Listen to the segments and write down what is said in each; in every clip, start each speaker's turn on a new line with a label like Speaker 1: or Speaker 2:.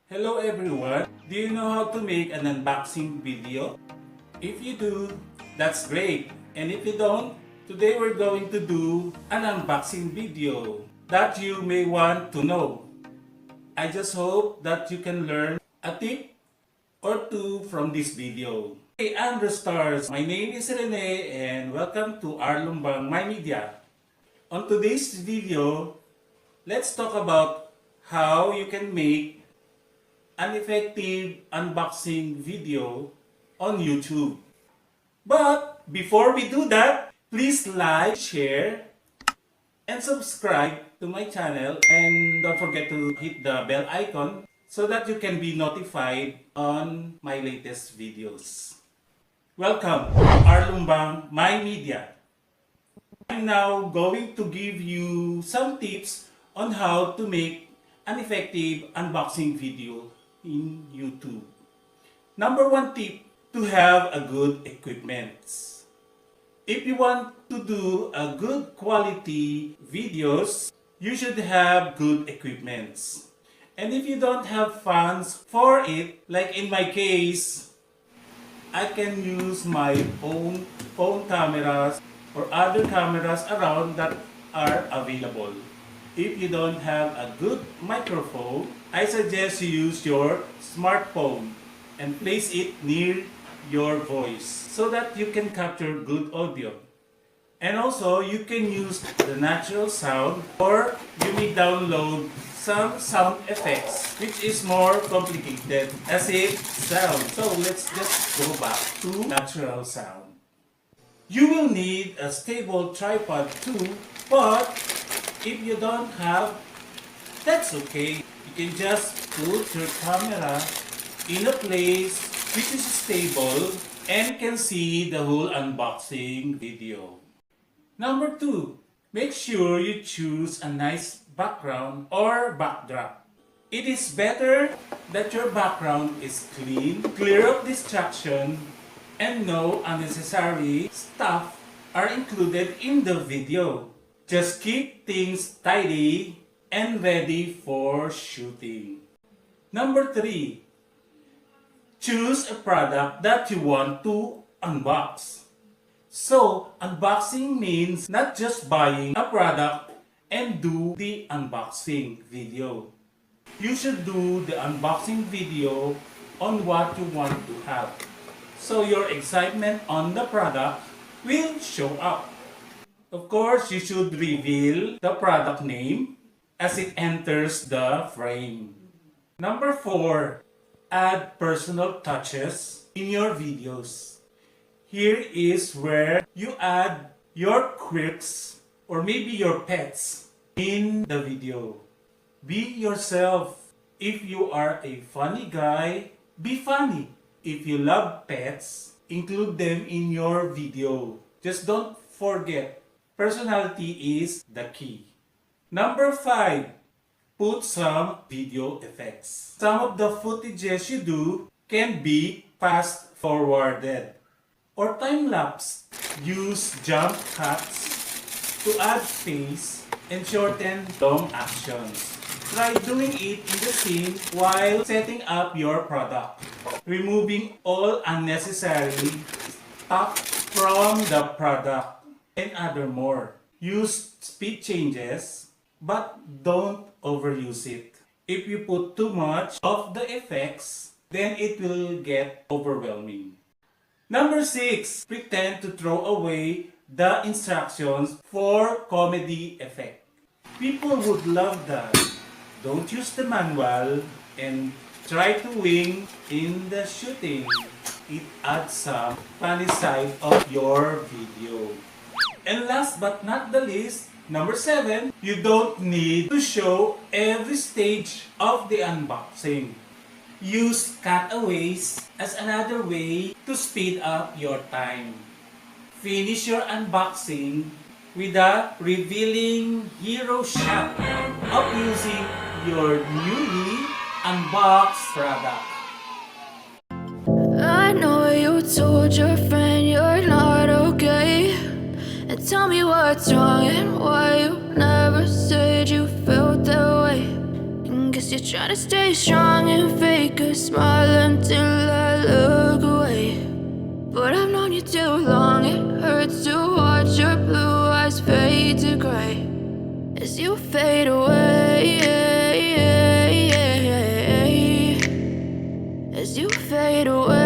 Speaker 1: Hello everyone! Do you know how to make an unboxing video? If you do, that's great. And if you don't, today we're going to do an unboxing video that you may want to know. I just hope that you can learn a tip or two from this video. Hey Andrew Stars, my name is Rene and welcome to RLumbang MyMEDIA. On today's video, let's talk about how you can make an effective unboxing video on YouTube. But before we do that, please like, share, and subscribe to my channel, and don't forget to hit the bell icon so that you can be notified on my latest videos. Welcome to RLumbang MyMEDIA. I'm now going to give you some tips on how to make an effective unboxing video in YouTube. Number one tip, to have a good equipment. If you want to do a good quality videos, you should have good equipment. And if you don't have funds for it, like in my case, I can use my own phone cameras or other cameras around that are available. If you don't have a good microphone, I suggest you use your smartphone and place it near your voice so that you can capture good audio. And also, you can use the natural sound, or you may download some sound effects which is more complicated as it sounds. So let's just go back to natural sound. You will need a stable tripod too, but if you don't have, that's okay. You can just put your camera in a place which is stable and can see the whole unboxing video. Number two, make sure you choose a nice background or backdrop. It is better that your background is clean, clear of distraction, and no unnecessary stuff are included in the video. Just keep things tidy and ready for shooting. Number three, choose a product that you want to unbox. So, unboxing means not just buying a product and do the unboxing video. You should do the unboxing video on what you want to have, so your excitement on the product will show up. Of course, you should reveal the product name as it enters the frame. Number four, add personal touches in your videos. Here is where you add your quirks or maybe your pets in the video. Be yourself. If you are a funny guy, be funny. If you love pets, include them in your video. Just don't forget, personality is the key. Number five, put some video effects. Some of the footages you do can be fast forwarded or time-lapse. Use jump cuts to add pace and shorten long actions. Try doing it in the scene while setting up your product, removing all unnecessary stuff from the product and other more. Use speed changes, but don't overuse it. If you put too much of the effects, then it will get overwhelming. Number 6, pretend to throw away the instructions for comedy effect. People would love that. Don't use the manual and try to wing in the shooting. It adds some funny side of your video. And last but not the least, number 7, you don't need to show every stage of the unboxing. Use cutaways as another way to speed up your time. Finish your unboxing with a revealing hero shot of using your newly unboxed product.
Speaker 2: I know you told your friend you're not okay, and tell me what's wrong and why you never said you felt that way. And guess you're trying to stay strong and fake a smile until I look away. But I've known you too long, it hurts to watch your blue eyes fade to gray as you fade away, as you fade away.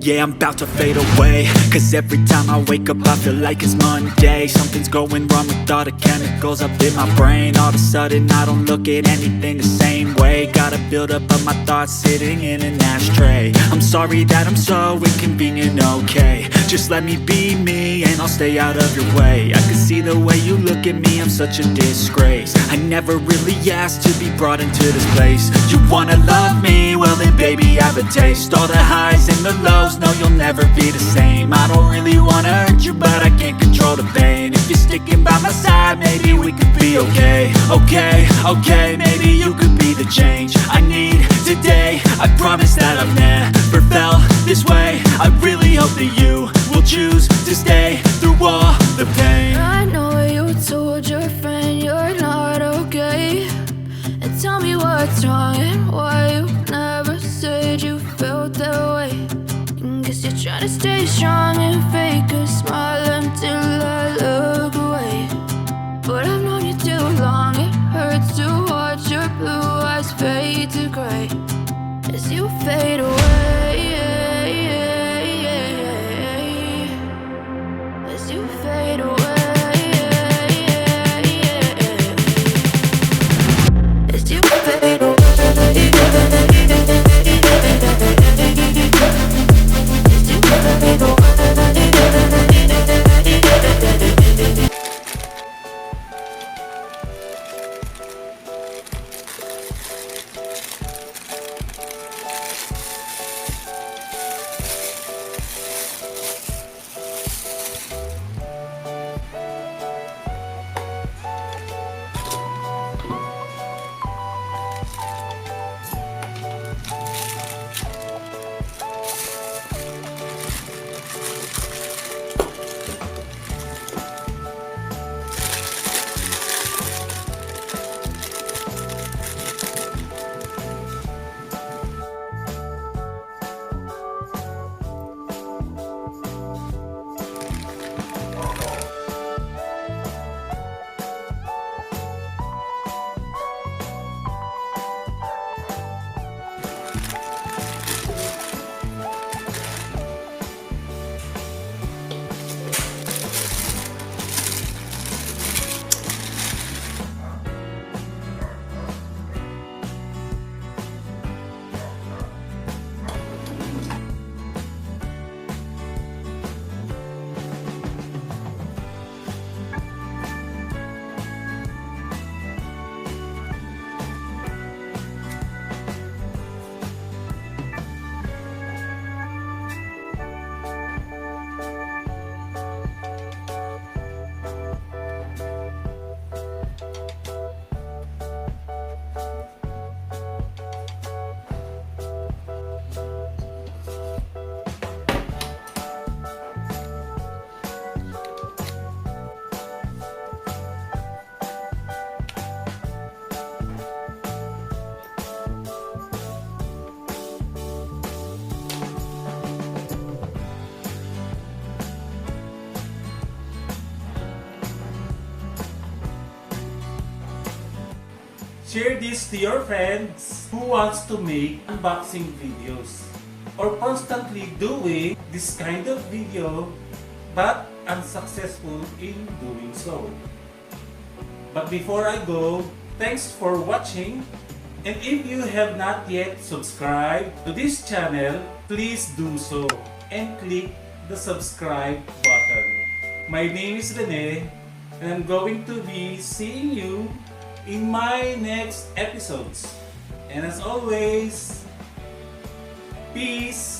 Speaker 3: Yeah, I'm about to fade away, cause every time I wake up I feel like it's Monday. Something's going wrong with all the chemicals up in my brain. All of a sudden I don't look at anything the same way. Gotta build up of my thoughts sitting in an ashtray. I'm sorry that I'm so inconvenient, okay. Just let me be me and I'll stay out of your way. I can see the way you look at me, I'm such a disgrace. I never really asked to be brought into this place. You wanna love me? Well then baby I have a taste. All the highs and the lows, no you'll never be the same. I don't really wanna hurt you but I can't control the pain. If you're sticking by my side maybe we could be okay. Okay, maybe you could be the change I need today. I promise that I've never felt this way. I really hope that you will choose to stay through all the pain.
Speaker 2: I know you told your friend you're not okay, and tell me what's wrong and why you never said you felt that way. And guess you're trying to stay strong and fake a smile until I look away. But I've known you too long, it hurts to watch your blue eyes fade to gray as you fade away, as you fade away, as you fade away.
Speaker 1: Share this to your friends who wants to make unboxing videos or constantly doing this kind of video but unsuccessful in doing so. But before I go, thanks for watching, and if you have not yet subscribed to this channel, please do so and click the subscribe button. My name is Rene, and I'm going to be seeing you in my next episodes. And as always, peace!